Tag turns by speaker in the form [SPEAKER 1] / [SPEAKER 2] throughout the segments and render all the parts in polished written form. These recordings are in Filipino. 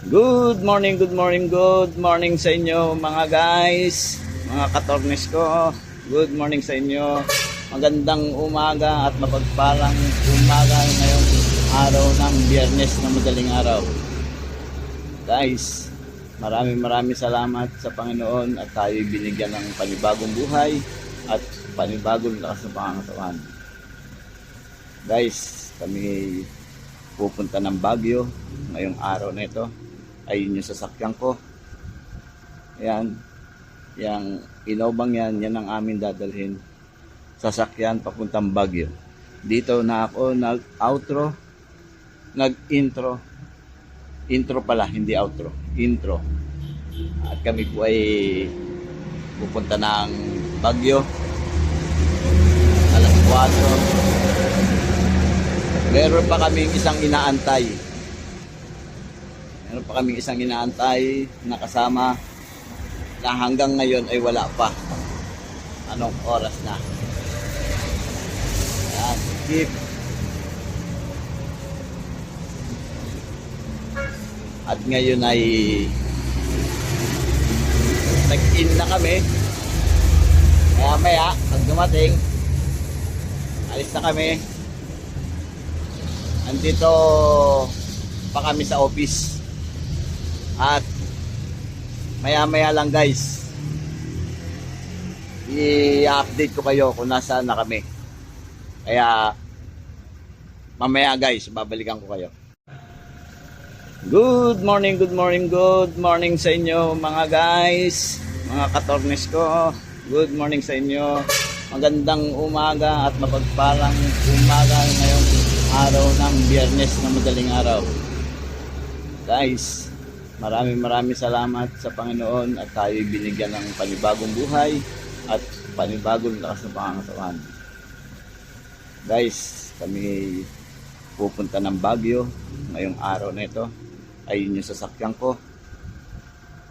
[SPEAKER 1] Good morning, good morning, good morning sa inyo mga guys, mga katornes ko. Good morning sa inyo. Magandang umaga at mapagpalang umaga ngayong araw ng Biyernes na madaling araw. Guys, maraming salamat sa Panginoon at tayo binigyan ng panibagong buhay at panibagong lakas ng pangangatawan. Guys, kami pupunta ng Baguio ngayong araw na ito. Ayun yung sasakyan ko. Yan. Yang inobang yan ang amin dadalhin. Sasakyan papuntang Baguio. Dito na ako nag-outro. Nag-intro. Intro pala, hindi outro. Intro. At kami po ay pupunta ng Baguio. Alas 4. Meron pa kaming isang inaantay. Meron pa kaming isang inaantay na kasama na hanggang ngayon ay wala pa. Anong oras na? Yan, keep. At ngayon ay nag-in na kami. Maya pag dumating, alis na kami. Andito pa kami sa office. At maya lang guys, i-update ko kayo kung nasaan na kami. Kaya mamaya guys, babalikan ko kayo. Good morning, good morning, good morning sa inyo mga guys, mga katornes ko. Good morning sa inyo. Magandang umaga at mapagpalang umaga ngayong araw ng Biyernes na madaling araw. Guys, maraming salamat sa Panginoon at tayo binigyan ng panibagong buhay at panibagong lakas ng pangangatawan. Guys, kami pupunta ng Baguio ngayong araw na ito. Ayun yung sasakyan ko.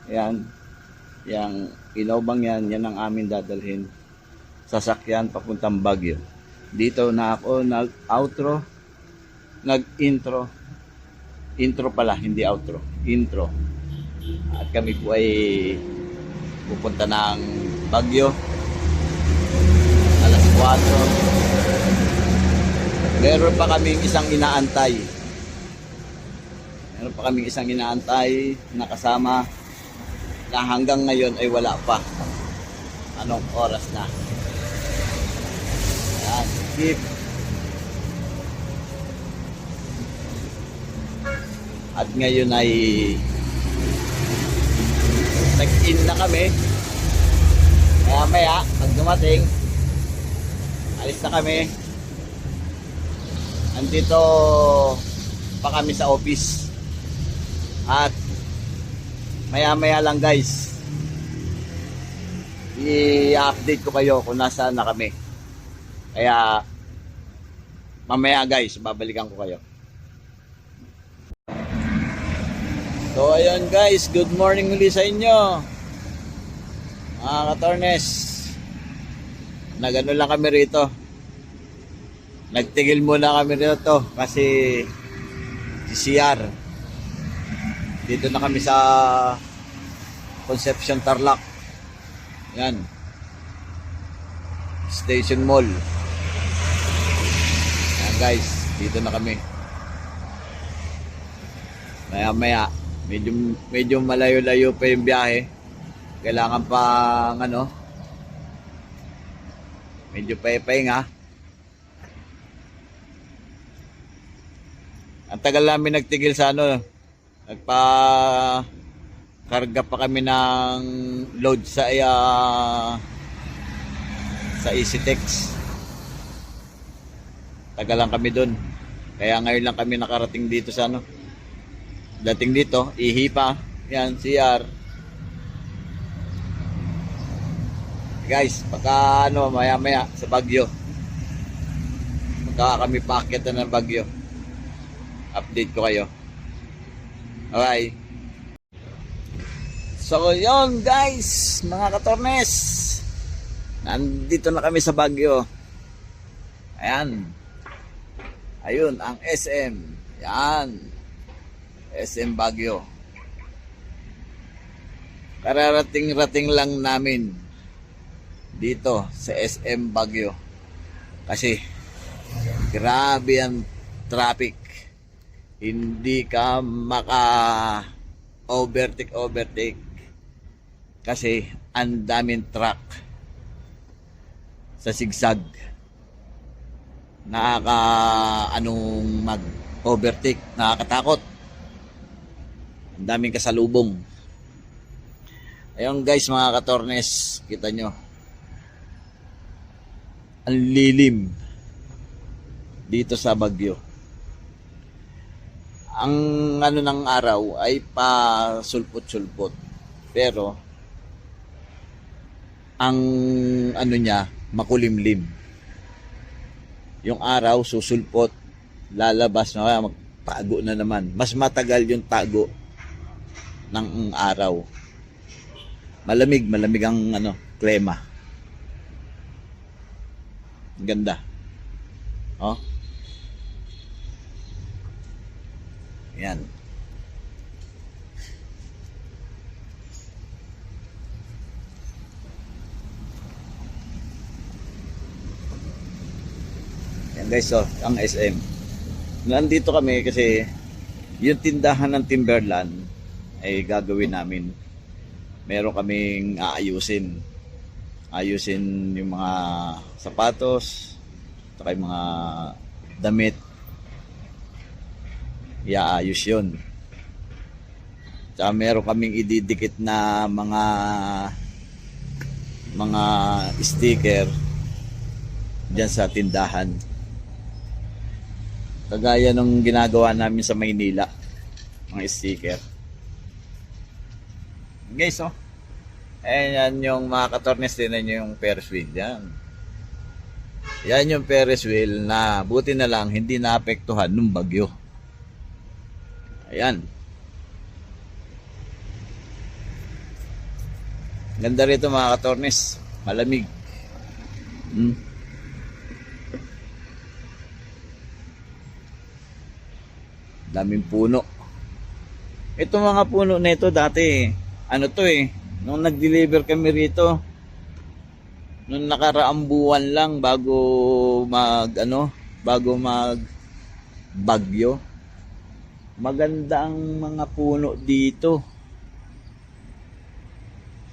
[SPEAKER 1] Yan. Yang inobang yan ang amin dadalhin. Sasakyan papuntang Baguio. Dito na ako nag-outro. Nag-intro. Intro pala, hindi outro. Intro. At kami po ay pupunta ng Baguio. Alas 4. Meron pa kaming isang inaantay. Meron pa kaming isang inaantay na kasama na hanggang ngayon ay wala pa. Anong oras na? Yan, keep. At ngayon ay nag-in na kami. Maya pag dumating, alis na kami. Andito pa kami sa office. At maya lang guys, i-update ko kayo kung nasaan na kami. Kaya mamaya guys, babalikan ko kayo. So ayun guys, good morning ulit sa inyo mga katornes. Nagano lang kami rito, nagtigil muna kami rito kasi si CR. Dito na kami sa Concepcion Tarlac. Yan, Station Mall. Yan guys, dito na kami. Maya medyo malayo-layo pa yung biyahe. Kailangan pang medyo pahinga. Ang tagal namin nagtigil sa nagpa-karga pa kami ng load sa EasyTex. Tagal lang kami dun. Kaya ngayon lang kami nakarating dito sa dating dito, ihipa. Yan, CR. Guys, pagka maya sa Baguio. Pagka kami paakyat na ng Baguio, update ko kayo. Alright. So, yun guys, mga katornes. Nandito na kami sa Baguio. Ayan. Ayun, ang SM. Yan. SM Baguio. Kararating-rating lang namin dito sa SM Baguio. Kasi grabe ang traffic. Hindi ka overtake kasi ang daming truck sa sigsag. Anong mag-overtake, nakakatakot. Ang daming kasalubong. Ayun guys, mga katornes, kita nyo. Ang lilim dito sa Baguio. Ang ano ng araw ay pa sulpot-sulpot. Pero ang ano niya makulimlim. Yung araw susulpot, lalabas na magtago na naman. Mas matagal yung tago ng araw. Malamig ang klima. Ganda. Oh. Yan. Yan guys, so, ang SM. Nandito kami kasi yung tindahan ng Timberland ay gagawin namin. Meron kaming aayusin. Ayusin yung mga sapatos, saka yung mga damit. Iaayos yun. Tsaka meron kaming ididikit na mga sticker dyan sa tindahan. Kagaya nung ginagawa namin sa Maynila, mga sticker. Guys, oh. Ayan yung mga katornes, tinan nyo yung Ferris wheel. Yan yung Ferris wheel na buti na lang hindi naapektuhan nung bagyo. Ayan. Ganda rito mga katornes. Malamig. Daming puno. Ito mga puno na ito dati, nung nag-deliver kami rito, nung nakaraang buwan lang bago mag bagyo. Maganda ang mga puno dito.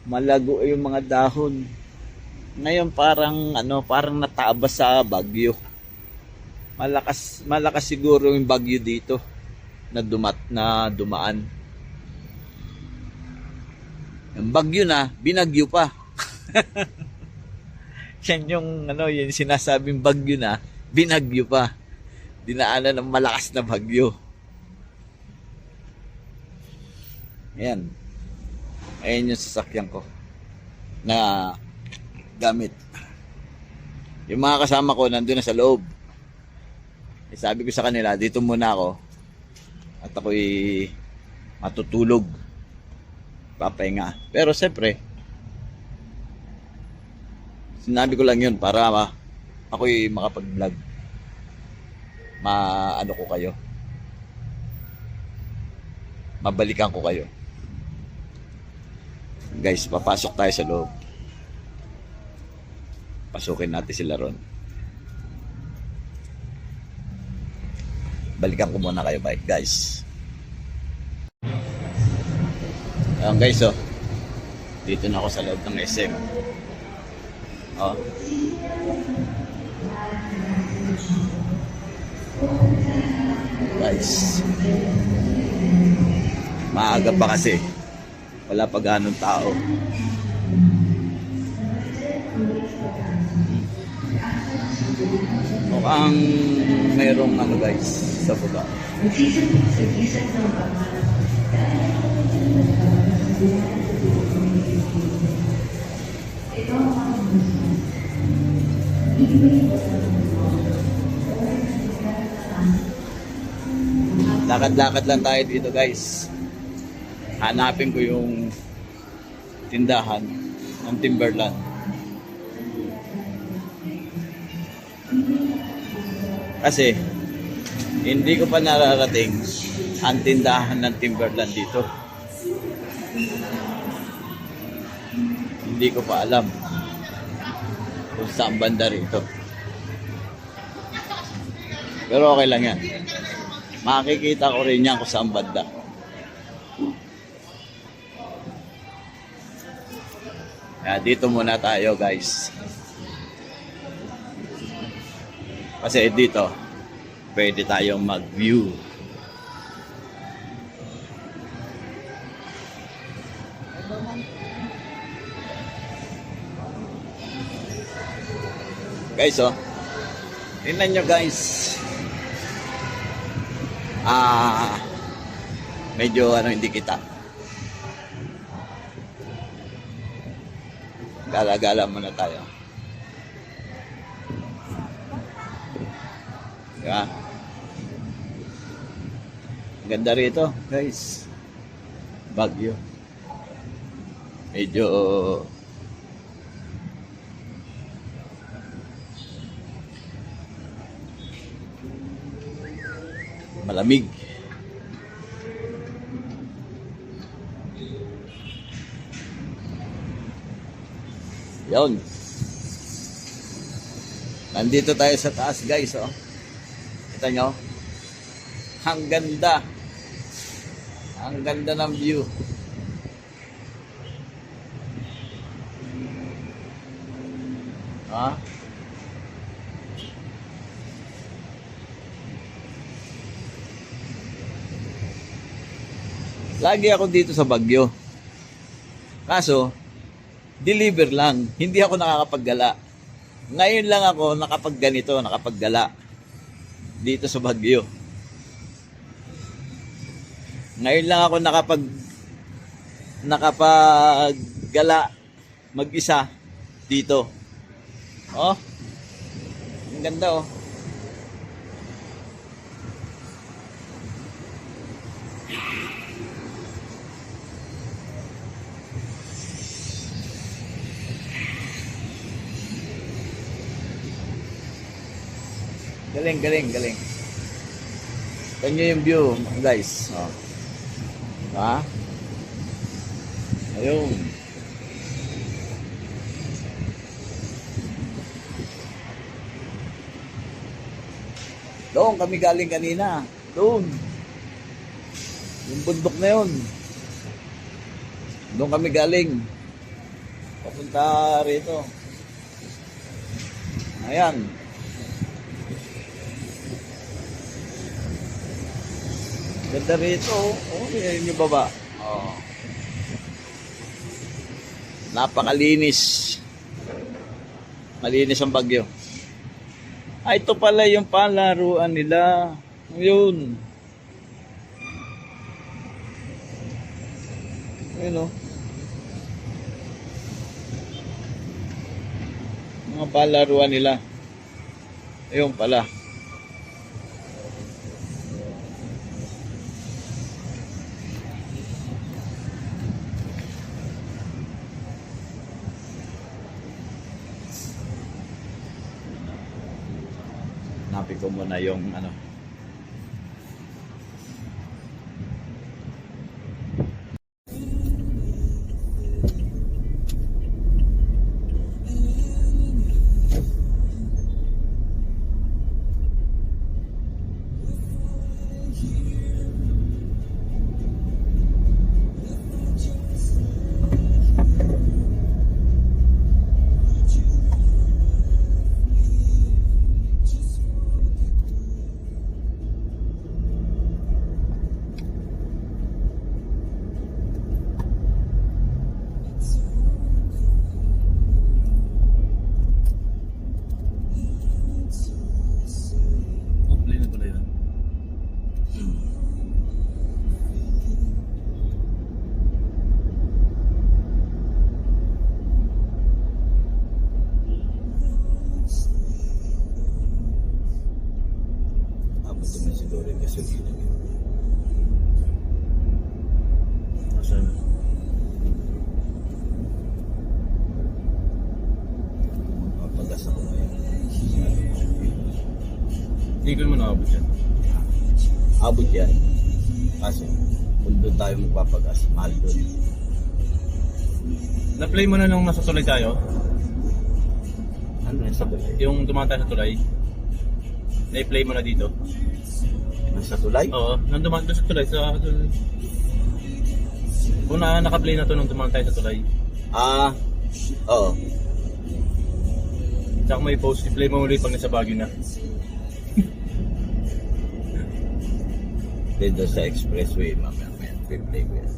[SPEAKER 1] Malago yung mga dahon. Ngayon parang natabas sa bagyo. Malakas siguro yung bagyo dito na dumaan. Yung bagyo na, binagyo pa. Yan yung yung sinasabing bagyo na, binagyo pa. Dinaanan ng malakas na bagyo. Ayan. Ayan yung sasakyan ko na gamit. Yung mga kasama ko nandun na sa loob. Sabi ko sa kanila, dito muna ako at ako'y matutulog, papahinga. Pero siyempre, sinabi ko lang yun para ako'y makapag-vlog. Ko kayo. Mabalikan ko kayo. Guys, papasok tayo sa loob. Pasukin natin sila ron. Balikan ko muna kayo, bye guys. Ayan guys, oh. Dito na ako sa loob ng SM. Oh. Guys. Maaga pa kasi. Wala pa ganong tao. Mukhang mayroong guys sa baba. Lakad-lakad lang tayo dito guys. Hanapin ko yung tindahan ng Timberland. Kasi hindi ko pa nararating ang tindahan ng Timberland dito. Hindi ko pa alam kung saan banda rito. Pero okay lang yan. Makikita ko rin yan kung saan banda. Kaya dito muna tayo guys. Kasi dito, pwede tayong mag-view. Guys, oh. Tingnan nyo guys. Medyo hindi kita. Gala-gala muna tayo. Diba? Ang ganda rito, guys. Baguio. Medyo malamig. Yun. Nandito tayo sa taas guys, oh. Kita nyo? Ang ganda. Ang ganda ng view. Ha? Lagi ako dito sa Baguio. Kaso, deliver lang. Hindi ako nakakapaggala. Ngayon lang ako nakapagganito, nakapaggala. Dito sa Baguio. Ngayon lang ako nakapaggala mag-isa dito. Oh. Ang ganda oh. Galing, galing, galing. Tignan nyo yung view, guys. Oh. Ha? Ayun. Doon kami galing kanina. Doon. Yung bundok na yun. Doon kami galing. Papunta rito. Ayan. Ganda rito. Oh, yan yung baba. Oh. Napakalinis. Malinis ang Baguio. Ay, ito pala yung palaruan nila. Yun. Ayun o. Mga palaruan nila. Ayun pala. Hanapin ko muna yung ano. Asan? Papagas ako ngayon. Hindi ko naman nakabot yan. Abot yan. Kasi kung doon tayo magpapagas, mahal doon.
[SPEAKER 2] Na-play mo na nung nasa tulay tayo?
[SPEAKER 1] Ano yung sa tulay?
[SPEAKER 2] Yung dumaan tayo sa tulay? Na-play mo na dito?
[SPEAKER 1] Sa tulay?
[SPEAKER 2] Oo, nung dumaan doon sa tulay. Kung naka-play na to nung dumaan tayo sa tulay.
[SPEAKER 1] Oo.
[SPEAKER 2] Tsaka may post, i-play mo ulit pag nasa Baguio na.
[SPEAKER 1] Dito sa expressway, mamaya play ko yan.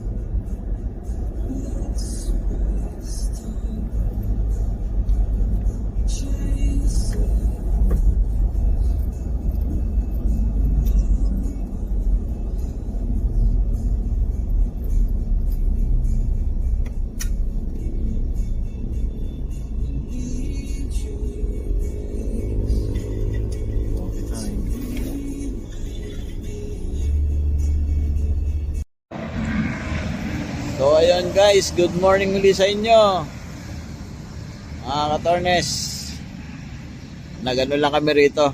[SPEAKER 1] So ayun guys, good morning ulit sa inyo mga katornes. Nagano lang kami rito,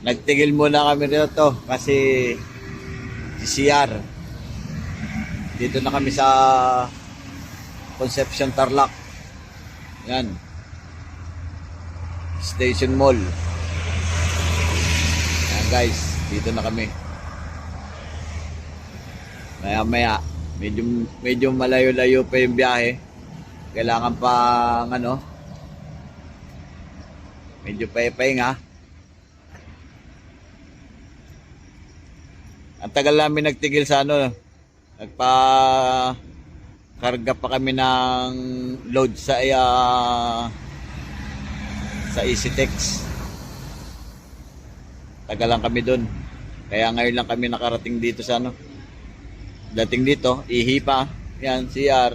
[SPEAKER 1] nagtigil muna kami rito kasi si CR dito na kami sa Concepcion Tarlac. Yan, Station Mall. Yan guys, dito na kami. Maya medyo malayo-layo pa yung biyahe. Kailangan pa medyo pahinga. Ang tagal namin nagtigil sa karga pa kami ng load sa EasyTex. Tagal lang kami dun. Kaya ngayon lang kami nakarating dito sa dating dito, ihipa. Yan, CR.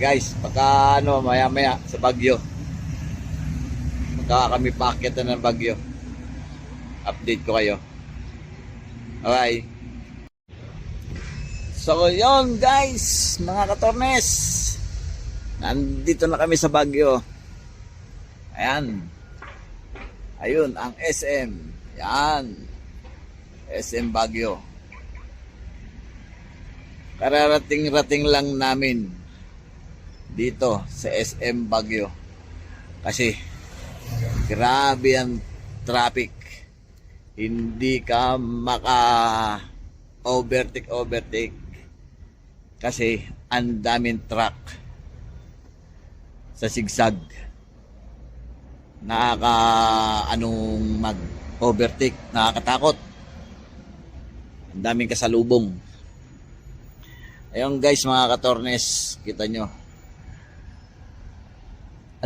[SPEAKER 1] Guys, pagka maya-maya sa Baguio. Pagka kami paakyat na ng Baguio, update ko kayo. Okay. So, yun guys, mga katornes. Nandito na kami sa Baguio. Ayan. Ayun, ang SM. Yan. SM Baguio. Kararating-rating lang namin dito sa SM Baguio kasi grabe ang traffic. Hindi ka overtake kasi ang daming truck sa sigsag. Mag-overtake, nakakatakot. Ang daming kasalubong. Ayun guys, mga katornes, kita nyo.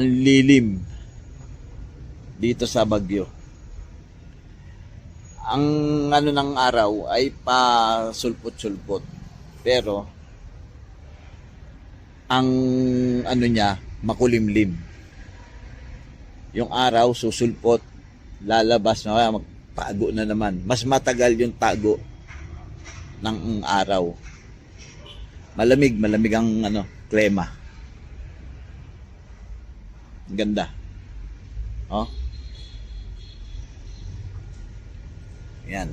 [SPEAKER 1] Ang lilim dito sa Baguio. Ang ng araw ay pa sulpot-sulpot. Pero ang niya, makulimlim. Yung araw susulpot, lalabas na magtago na naman. Mas matagal yung tago ng araw. Malamig ang klima. Ganda. Oh. Yan.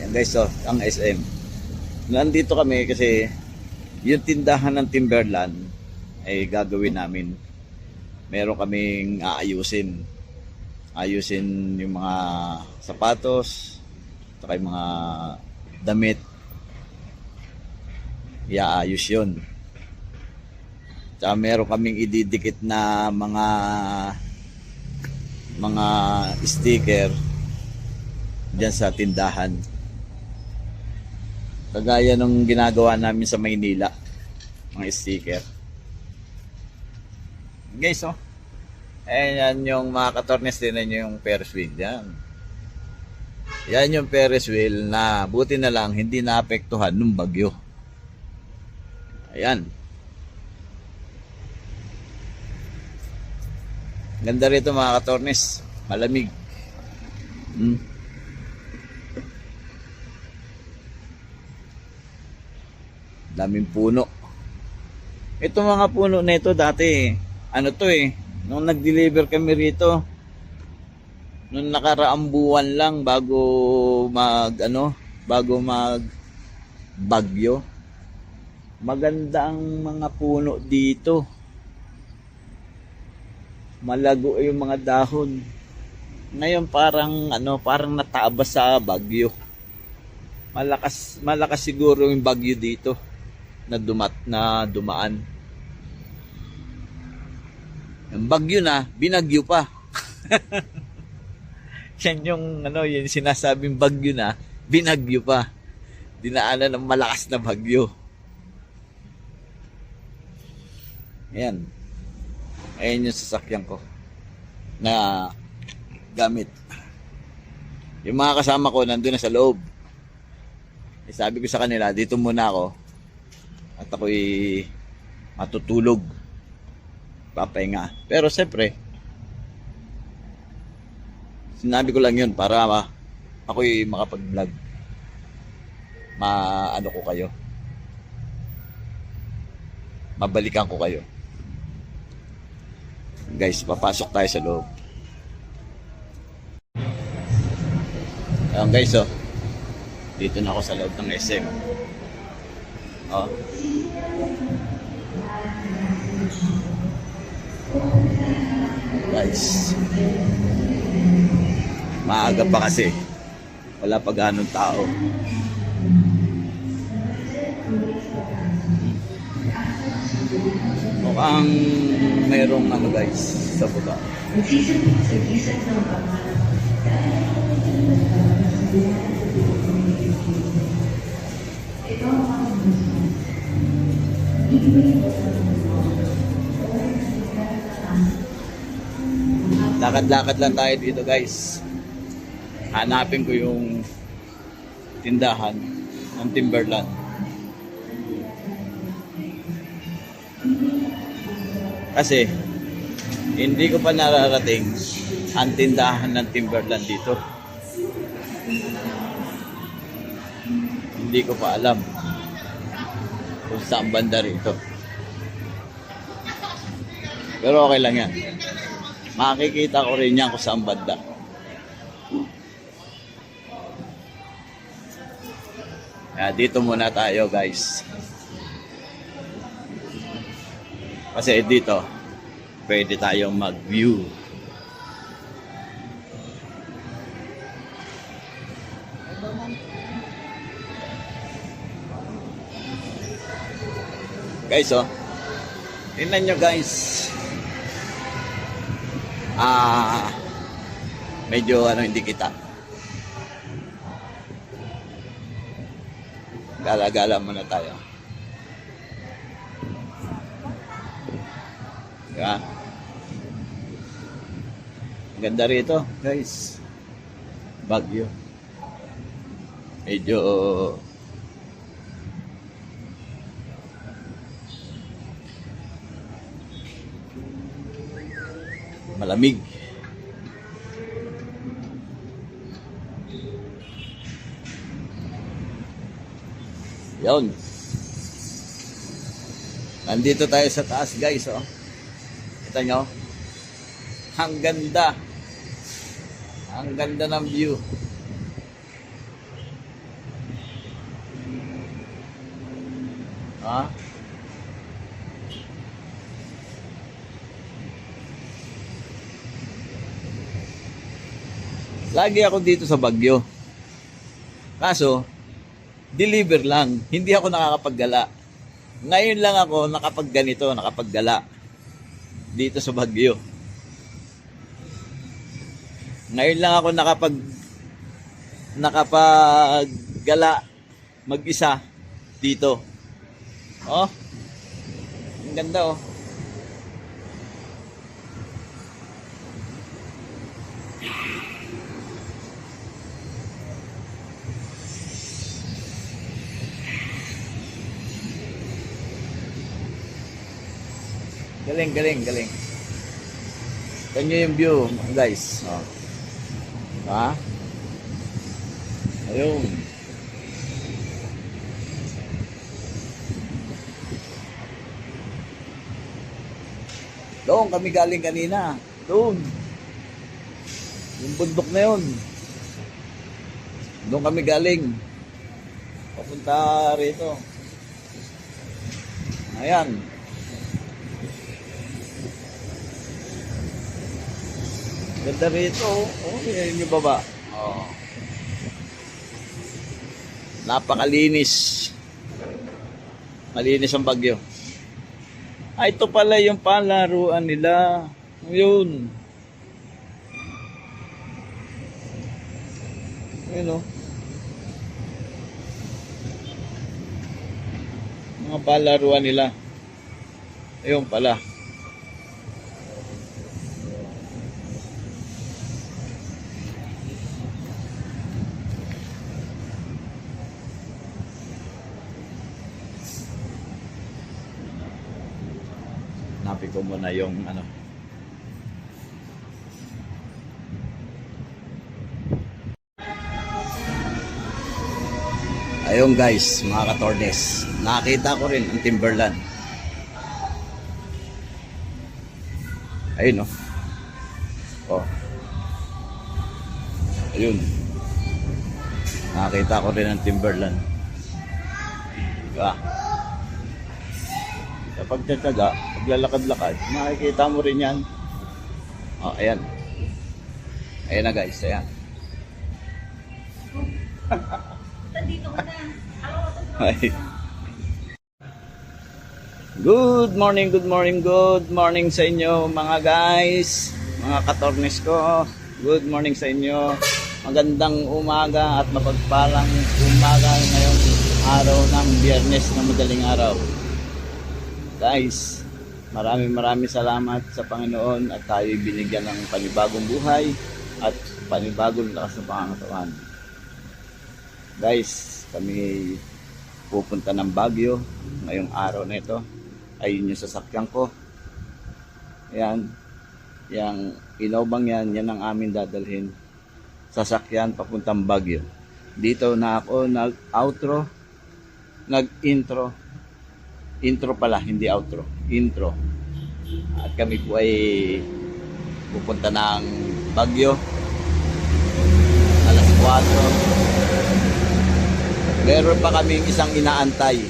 [SPEAKER 1] Yan guys, ang SM. Nandito kami kasi yung tindahan ng Timberland ay gagawin namin. Meron kaming ayusin yung mga sapatos, saka yung mga damit. Iaayos yun. Tsaka meron kaming ididikit na mga sticker dyan sa tindahan. Kagaya nung ginagawa namin sa Maynila, mga sticker. Guys, ayan yung mga katornes, din yung Ferris wheel. Yan yung Ferris wheel na buti na lang hindi naapektuhan nung bagyo. Ayan. Ganda rito mga katornes. Malamig. Daming puno. Ito mga puno na ito dati ano to eh, nung nag-deliver kami rito, nung nakaraang buwan lang bago mag bagyo. Maganda ang mga puno dito. Malago yung mga dahon. Ngayon parang natabas sa bagyo. Malakas siguro yung bagyo dito na dumaan. Yung bagyo na, binagyo pa. Yan yung sinasabing bagyo na, binagyo pa. Dinaanan ng malakas na bagyo. Ayan. Ayan yung sasakyan ko na gamit. Yung mga kasama ko nandun na sa loob. Sabi ko sa kanila, dito muna ako at ako'y matutulog. Papahinga. Pero siyempre, sinabi ko lang yun para ako'y makapag-vlog. Maano ko kayo. Mabalikan ko kayo. Guys, papasok tayo sa loob. Ayan guys, oh. Dito na ako sa loob ng SM. Oh. Guys. Maaga pa kasi. Wala pa ganong tao. Mukhang mayroong guys sa baba. Lakad-lakad lang tayo dito guys. Hanapin ko yung tindahan ng Timberland. Kasi hindi ko pa nararating ang tindahan ng Timberland dito. Hindi ko pa alam kung saan banda rito. Pero okay lang yan. Makikita ko rin yan kung saan banda. Dito muna tayo guys. Kasi dito, pwede tayong mag-view. Guys, oh. Tingnan nyo guys. Medyo hindi kita. Gala-gala muna tayo. Diba? Ganda rito, guys. Bagyo. Medyo malamig. Yun. Nandito tayo sa taas, guys, oh. Kita nyo? Ang ganda. Ang ganda ng view. Ha? Lagi ako dito sa Baguio. Kaso, deliver lang. Hindi ako nakakapaggala. Ngayon lang ako nakapaggala dito sa Baguio. Ngayon lang ako nakapaggala mag-isa dito. Oh. Ang ganda, oh. Galing. Ganyan yung view, guys. Oh. Ha? Ayun. Doon kami galing kanina. Doon. Yung bundok na yun. Doon kami galing. Papunta rito. Ayan. Ganda rito. Oh, yan yung baba. Oh. Napakalinis. Malinis ang Bagyo. Ah, ito pala yung palaruan nila. Yun. Ayun o. Mga palaruan nila. Ayun pala. Hanapin ko muna yung ano. Ayun guys, mga katornes. Nakita ko rin ang Timberland. Ayun oh. Oh. Ayun. Nakita ko rin ang Timberland. Diba? Kapag tiyatsaga, paglalakad-lakad, makikita mo rin yan. Oh, ayan. Ayan na guys, ayan. Ay. Good morning, good morning, good morning sa inyo mga guys, mga katornes ko. Good morning sa inyo. Magandang umaga at mapagpalang umaga ngayong araw ng Biyernes na madaling araw. Guys, maraming salamat sa Panginoon at tayo binigyan ng panibagong buhay at panibagong lakas ng pangangatawan. Guys, kami pupunta ng Baguio ngayong araw na ito. Ayun yung sasakyan ko. Ayan. Yang inobang yan ang aming dadalhin. Sasakyan papuntang Baguio. Dito na ako nag-outro. Nag-intro. Intro pala, hindi outro. Intro. At kami po ay pupunta ng Baguio. Alas 4. Meron pa kaming isang inaantay.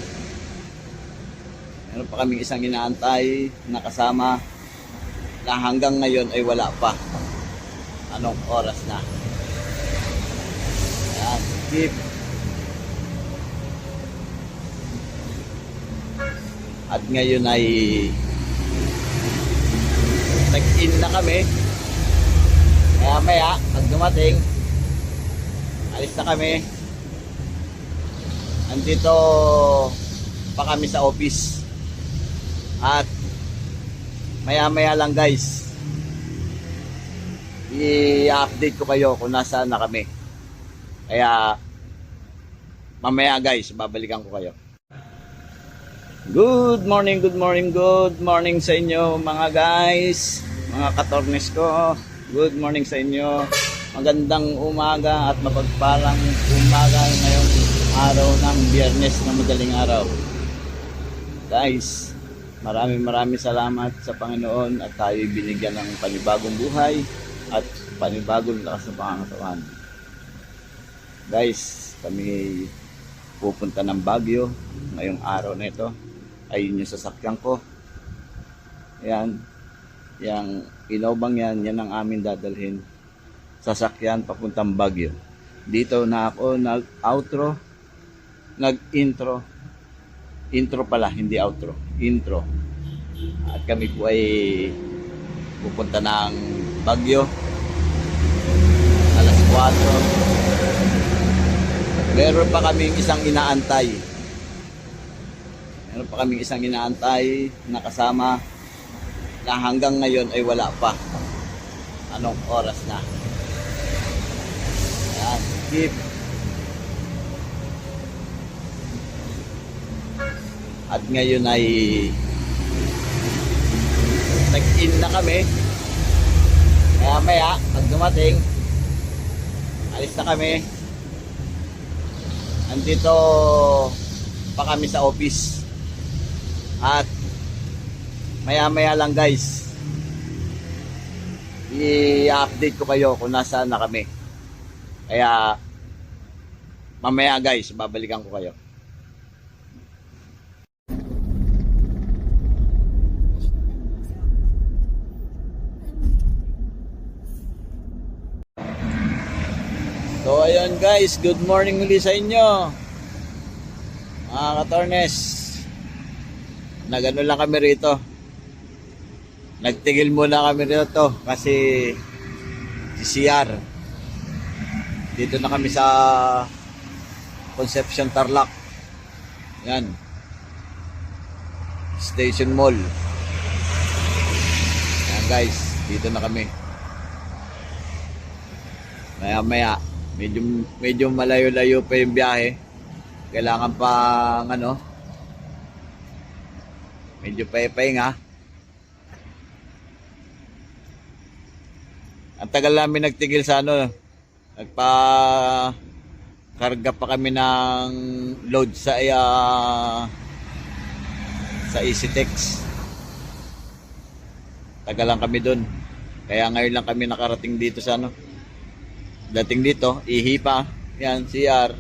[SPEAKER 1] Na kasama na hanggang ngayon ay wala pa. Anong oras na? Ayan, skip. At ngayon ay nag-in na kami. Maya pag dumating, alis na kami. Andito pa kami sa office. At maya lang guys, i-update ko kayo kung nasaan na kami. Kaya mamaya guys, babalikan ko kayo. Good morning, good morning, good morning sa inyo mga guys, mga katornes ko. Good morning sa inyo. Magandang umaga at mapagpalang umaga ngayong araw ng Biyernes na madaling araw. Guys, maraming salamat sa Panginoon at tayo binigyan ng panibagong buhay at panibagong lakas ng pangangatawan. Guys, kami pupunta ng Baguio ngayong araw na ito. Ayun yung sasakyan ko. Ayan. Yang inobang yan ang aming dadalhin. Sasakyan papuntang Baguio. Dito na ako nag-outro. Nag-intro. Intro pala, hindi outro. Intro. At kami po ay pupunta ng Baguio. Alas 4. Meron pa kaming isang inaantay. Na kasama na hanggang ngayon ay wala pa. Anong oras na? Ayan, skip. At ngayon ay nag-in na kami. Maya pag dumating, alis na kami. Andito pa kami sa office. At maya lang guys, i-update ko kayo kung nasaan na kami. Kaya mamaya guys, babalikan ko kayo. So ayun guys, good morning ulit sa inyo. Mga katornes, nagano lang kami rito. Nagtigil muna kami rito kasi si CR. Dito na kami sa Concepcion Tarlac. Yan. Station Mall. Yan guys, dito na kami. Maya medyo malayo-layo pa yung biyahe. Kailangan pang medyo pahinga. Ang tagal namin nagtigil sa nagpa-karga pa kami ng load sa EasyTex. Tagal lang kami dun. Kaya ngayon lang kami nakarating dito sa dating dito, ihipa. Yan, CR.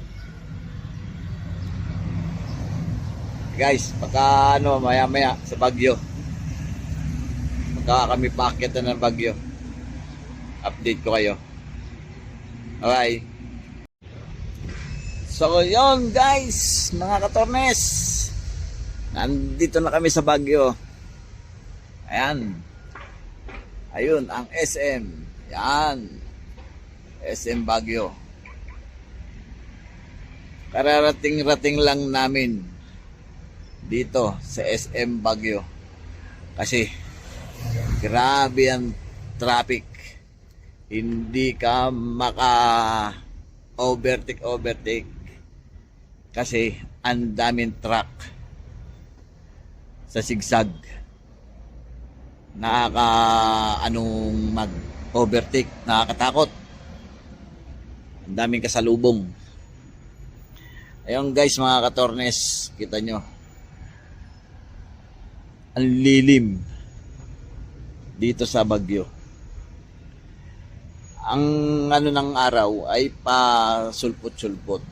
[SPEAKER 1] Guys, pagka maya-maya sa Baguio. Pagka kami paakyat na ng Baguio, update ko kayo. Okay. So, yun guys, mga katornes. Nandito na kami sa Baguio. Ayan. Ayun, ang SM. Yan. SM Baguio. Kararating-rating lang namin dito sa SM Baguio. Kasi grabe ang traffic. Hindi ka overtake kasi ang daming truck sa sigsag. Mag-overtake, nakakatakot. Ang daming kasalubong. Ayun guys, mga katornes, kita nyo. Ang lilim dito sa Baguio. Ang ng araw ay pa sulpot-sulpot.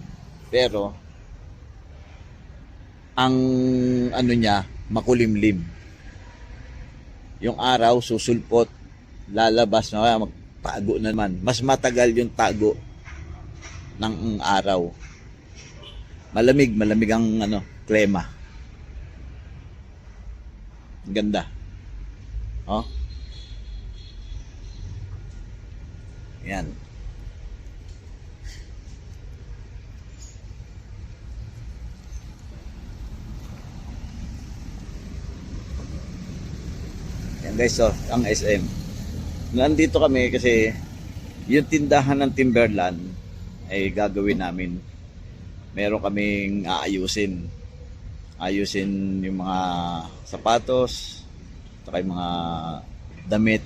[SPEAKER 1] Pero ang niya makulimlim. Yung araw susulpot, lalabas na magtago na naman. Mas matagal yung tago ng araw. Malamig ang klima. Ang ganda. Oh. Yan. Yan guys, ang SM. Nandito kami kasi yung tindahan ng Timberland ay gagawin namin. Meron kaming aayusin yung mga sapatos, saka yung mga damit.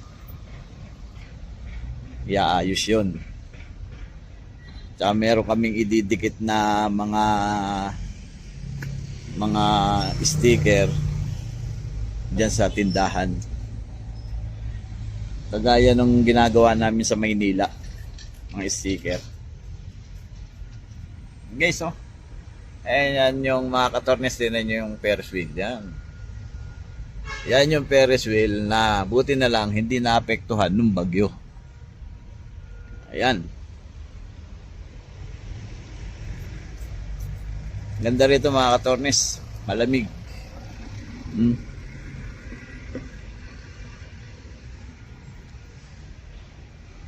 [SPEAKER 1] Iaayos yun. Tsaka meron kaming ididikit na mga sticker dyan sa tindahan. Kagaya nung ginagawa namin sa Maynila, mga sticker. Guys, ayan yung mga katornes, tinan nyo yung Ferris wheel. Yan yung Ferris wheel na buti na lang hindi naapektuhan ng bagyo. Ayan. Ganda rito mga katornes. Malamig.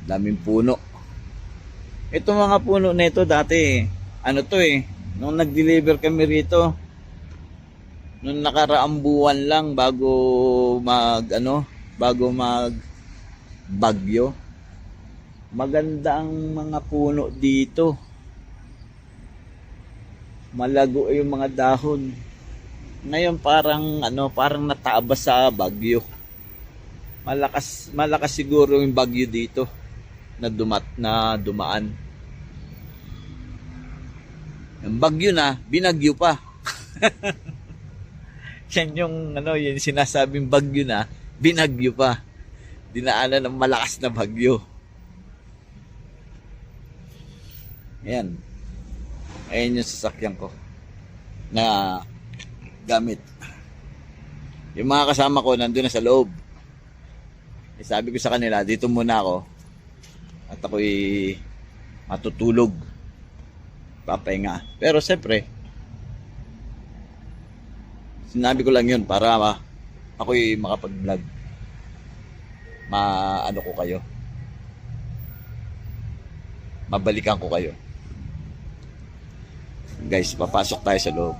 [SPEAKER 1] Daming puno. Ito mga puno na ito dati, nung nag-deliver kami rito, nung nakaraang buwan lang bago mag bagyo. Maganda ang mga puno dito. Malago yung mga dahon. Ngayon parang natabas sa bagyo. Malakas siguro yung bagyo dito na dumaan. Yung bagyo na, binagyo pa. Yan yung yung sinasabing bagyo na, binagyo pa. dinaanan ng malakas na bagyo. Ayan. Ayan yung sasakyan ko na gamit. Yung mga kasama ko nandun na sa loob. Sabi ko sa kanila, dito muna ako at ako'y matutulog, papahinga. Pero siyempre, sinabi ko lang yun para ako'y makapag-vlog. Maano ko kayo, mabalikan ko kayo. Guys, papasok tayo sa loob.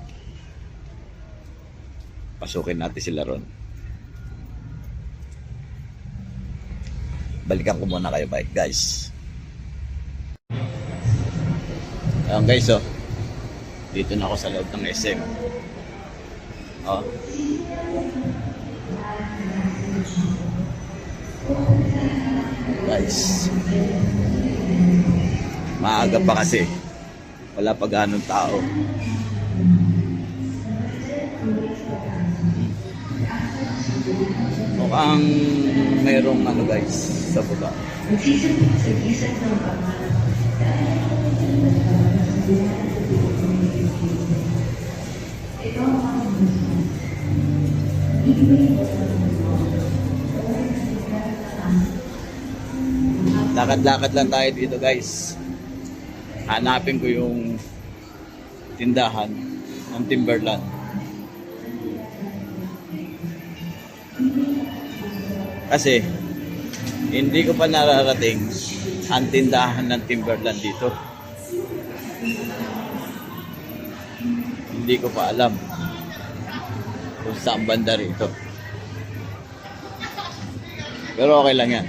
[SPEAKER 1] Pasukin natin sila ron. Balikan ko muna kayo, bye guys. Ayan guys, oh. Dito na ako sa loob ng SM. Oh. Guys, maaga pa kasi. Wala pa ganong tao. Mukhang mayroong ano guys sa baba. Lakad-lakad lang tayo dito guys. Hanapin ko yung tindahan ng Timberland. Kasi hindi ko pa nararating ang tindahan ng Timberland dito. Hindi ko pa alam kung saan banda rito. Pero okay lang yan.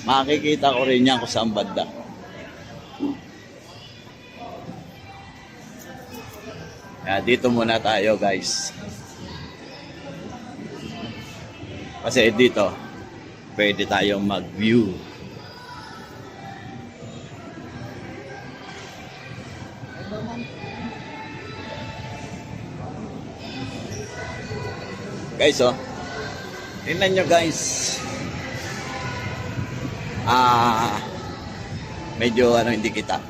[SPEAKER 1] Makikita ko rin yan kung saan banda. Dito muna tayo guys. Kasi dito pwede tayong mag-view. Guys, oh. Tingnan nyo guys. Medyo hindi kita.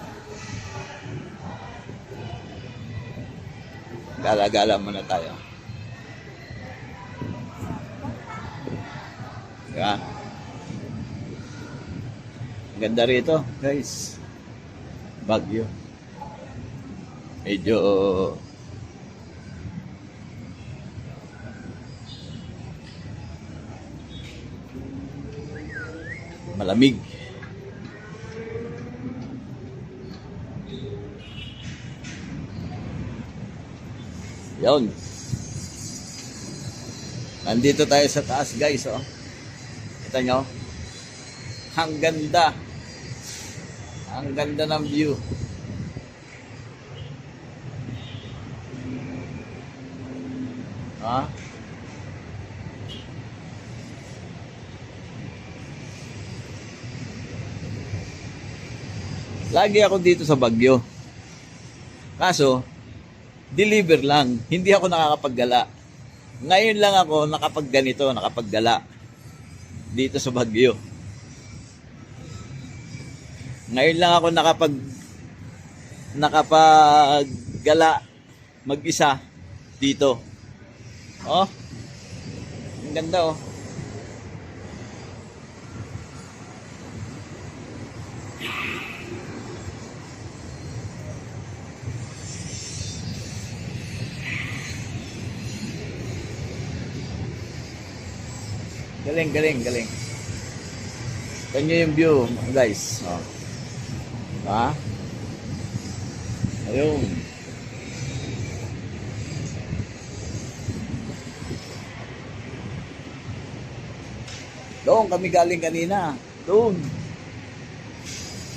[SPEAKER 1] Gala-gala muna tayo. Diba? Ganda rito, guys. Bagyo. Medyo malamig. Yun. Nandito tayo sa taas, guys, oh. Kita nyo? Ang ganda. Ang ganda ng view. Ha? Lagi ako dito sa Baguio. Kaso, deliver lang. Hindi ako nakakapaggala. Ngayon lang ako nakapagganito, nakapaggala. Dito sa Baguio. Ngayon lang ako nakapaggala mag-isa dito. Oh. Ang ganda, oh. Galing, galing, galing. Ganyan yung view, guys. Oh. Ha? Ayun. Doon kami galing kanina. Doon.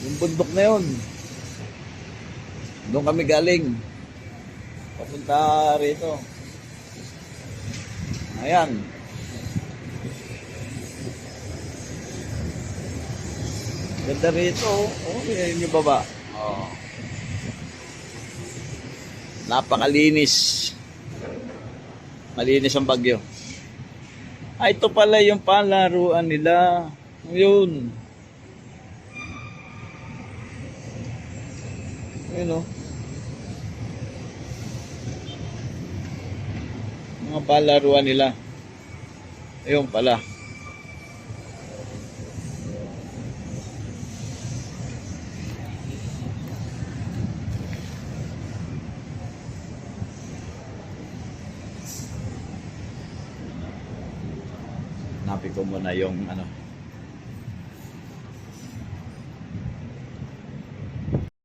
[SPEAKER 1] Yung bundok na yun. Doon kami galing. Papunta rito. Ayan. Ganda rito. Oh, yan yung baba. Oh. Napakalinis. Malinis ang Baguio. Ito pala yung palaruan nila. Yun. Yun o. Mga palaruan nila. Ayun pala. Hanapin ko muna yung ano.